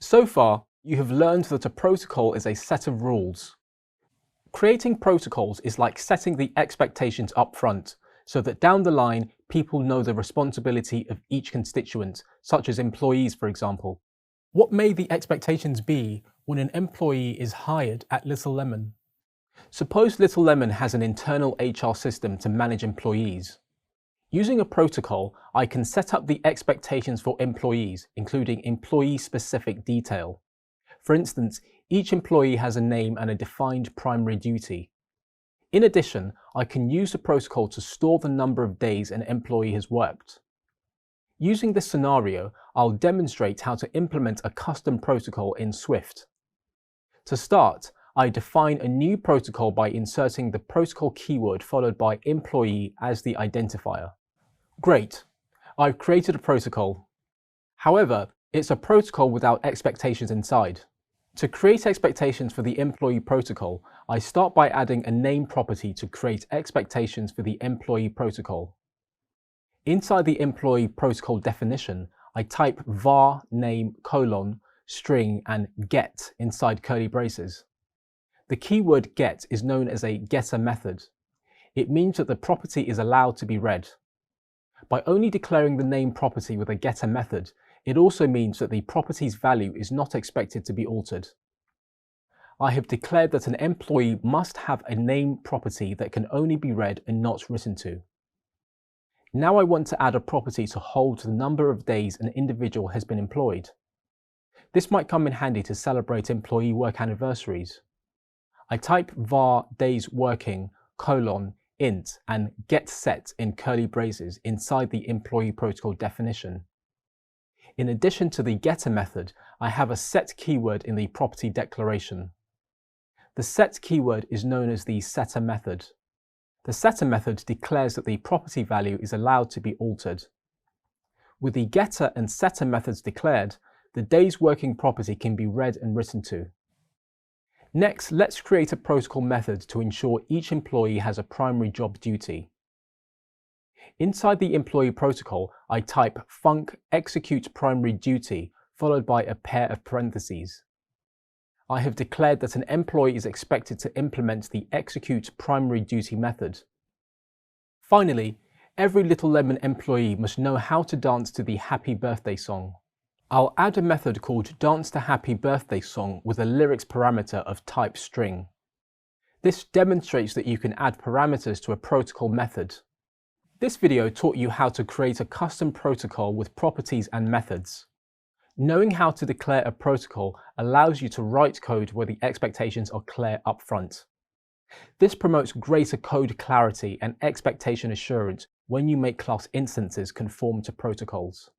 So far, you have learned that a protocol is a set of rules. Creating protocols is like setting the expectations up front, so that down the line, people know the responsibility of each constituent, such as employees, for example. What may the expectations be when an employee is hired at Little Lemon? Suppose Little Lemon has an internal HR system to manage employees. Using a protocol, I can set up the expectations for employees, including employee-specific detail. For instance, each employee has a name and a defined primary duty. In addition, I can use the protocol to store the number of days an employee has worked. Using this scenario, I'll demonstrate how to implement a custom protocol in Swift. To start, I define a new protocol by inserting the protocol keyword followed by employee as the identifier. Great, I've created a protocol. However, it's a protocol without expectations inside. To create expectations for the employee protocol, I start by adding a name property to create expectations for the employee protocol. Inside the employee protocol definition, I type var name : string and get inside curly braces. The keyword get is known as a getter method. It means that the property is allowed to be read. By only declaring the name property with a getter method, it also means that the property's value is not expected to be altered. I have declared that an employee must have a name property that can only be read and not written to. Now I want to add a property to hold the number of days an individual has been employed. This might come in handy to celebrate employee work anniversaries. I type var days working : int and get set in curly braces inside the employee protocol definition. In addition to the getter method, I have a set keyword in the property declaration. The set keyword is known as the setter method. The setter method declares that the property value is allowed to be altered. With the getter and setter methods declared, the days working property can be read and written to. Next, let's create a protocol method to ensure each employee has a primary job duty. Inside the employee protocol, I type func execute primary duty followed by a pair of parentheses. I have declared that an employee is expected to implement the execute primary duty method. Finally, every Little Lemon employee must know how to dance to the Happy Birthday song. I'll add a method called dance to Happy Birthday song with a lyrics parameter of type string. This demonstrates that you can add parameters to a protocol method. This video taught you how to create a custom protocol with properties and methods. Knowing how to declare a protocol allows you to write code where the expectations are clear up front. This promotes greater code clarity and expectation assurance when you make class instances conform to protocols.